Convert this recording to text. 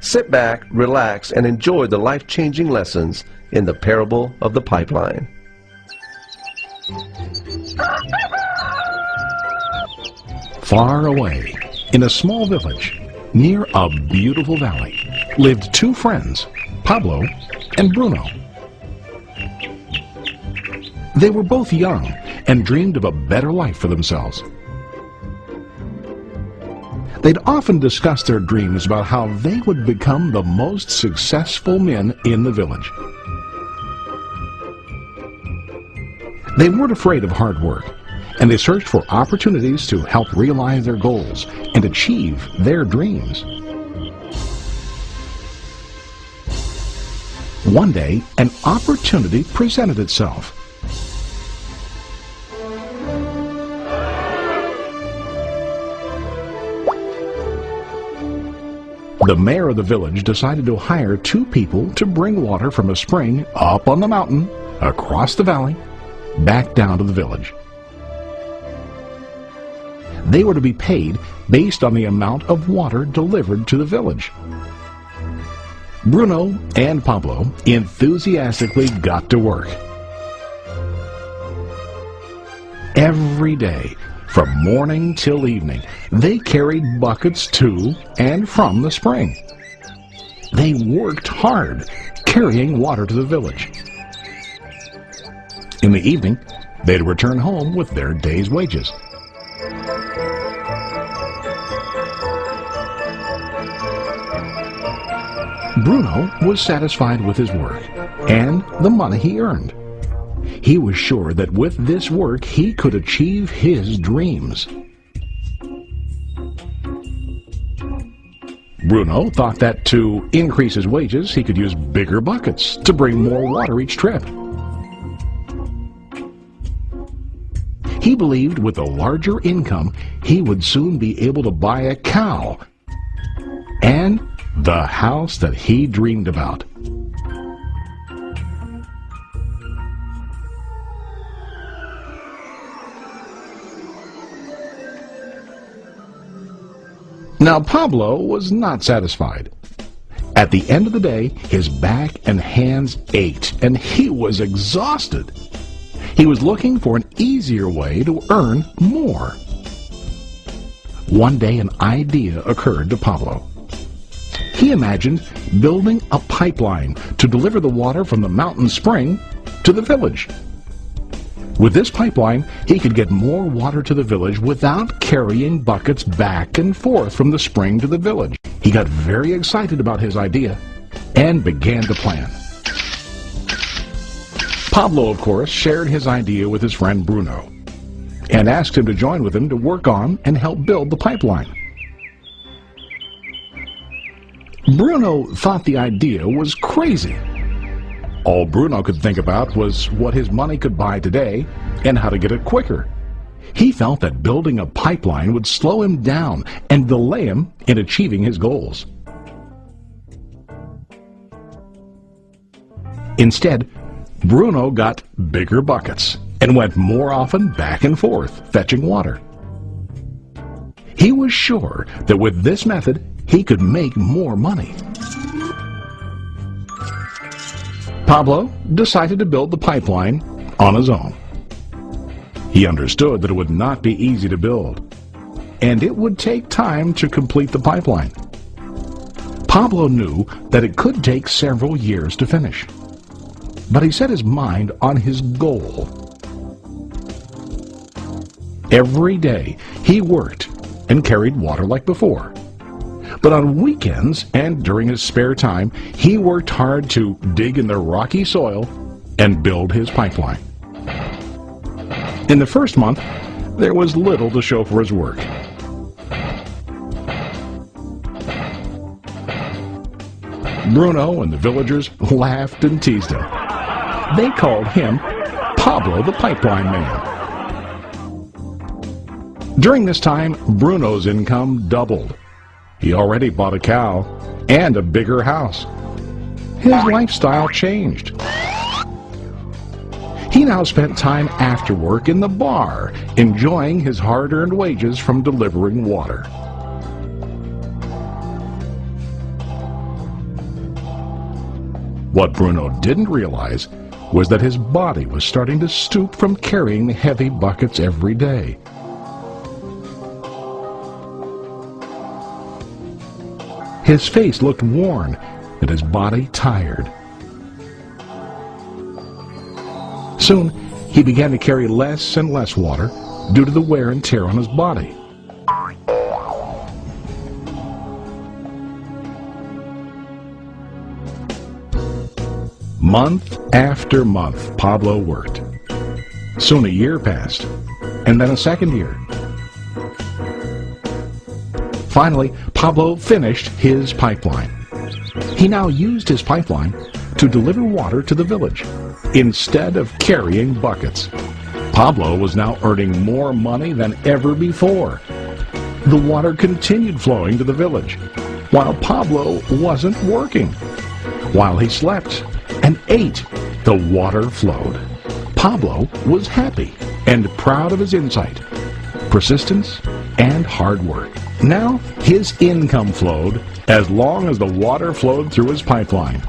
Sit back, relax, and enjoy the life-changing lessons in the parable of the pipeline. Far away, in a small village, near a beautiful valley, lived two friends, Pablo and Bruno. They were both young and dreamed of a better life for themselves. They'd often discuss their dreams about how they would become the most successful men in the village. They weren't afraid of hard work, and they searched for opportunities to help realize their goals and achieve their dreams. One day, an opportunity presented itself. The mayor of the village decided to hire two people to bring water from a spring up on the mountain, across the valley, back down to the village. They were to be paid based on the amount of water delivered to the village. Bruno and Pablo enthusiastically got to work. Every day, from morning till evening, they carried buckets to and from the spring. They worked hard, carrying water to the village. In the evening, they'd return home with their day's wages. Bruno was satisfied with his work and the money he earned. He was sure that with this work he could achieve his dreams. Bruno thought that to increase his wages he could use bigger buckets to bring more water each trip. He believed with a larger income he would soon be able to buy a cow and the house that he dreamed about. Now Pablo was not satisfied. At the end of the day, his back and hands ached, and he was exhausted. He was looking for an easier way to earn more. One day an idea occurred to Pablo. He imagined building a pipeline to deliver the water from the mountain spring to the village. With this pipeline, he could get more water to the village without carrying buckets back and forth from the spring to the village. He got very excited about his idea and began to plan. Pablo, of course, shared his idea with his friend Bruno and asked him to join with him to work on and help build the pipeline. Bruno thought the idea was crazy. All Bruno could think about was what his money could buy today and how to get it quicker. He felt that building a pipeline would slow him down and delay him in achieving his goals. Instead, Bruno got bigger buckets and went more often back and forth fetching water. He was sure that with this method he could make more money. Pablo decided to build the pipeline on his own. He understood that it would not be easy to build, and it would take time to complete the pipeline. Pablo knew that it could take several years to finish, but he set his mind on his goal. Every day he worked and carried water like before. But on weekends and during his spare time, he worked hard to dig in the rocky soil and build his pipeline. In the first month, there was little to show for his work. Bruno and the villagers laughed and teased him. They called him Pablo the Pipeline Man. During this time, Bruno's income doubled. He already bought a cow and a bigger house. His lifestyle changed. He now spent time after work in the bar, enjoying his hard-earned wages from delivering water. What Bruno didn't realize was that his body was starting to stoop from carrying heavy buckets every day. His face looked worn and his body tired. Soon, he began to carry less and less water due to the wear and tear on his body. Month after month, Pablo worked. Soon a year passed, and then a second year. Finally, Pablo finished his pipeline. He now used his pipeline to deliver water to the village instead of carrying buckets. Pablo was now earning more money than ever before. The water continued flowing to the village, while Pablo wasn't working. While he slept and ate, the water flowed. Pablo was happy and proud of his insight, persistence, and hard work. Now his income flowed as long as the water flowed through his pipeline.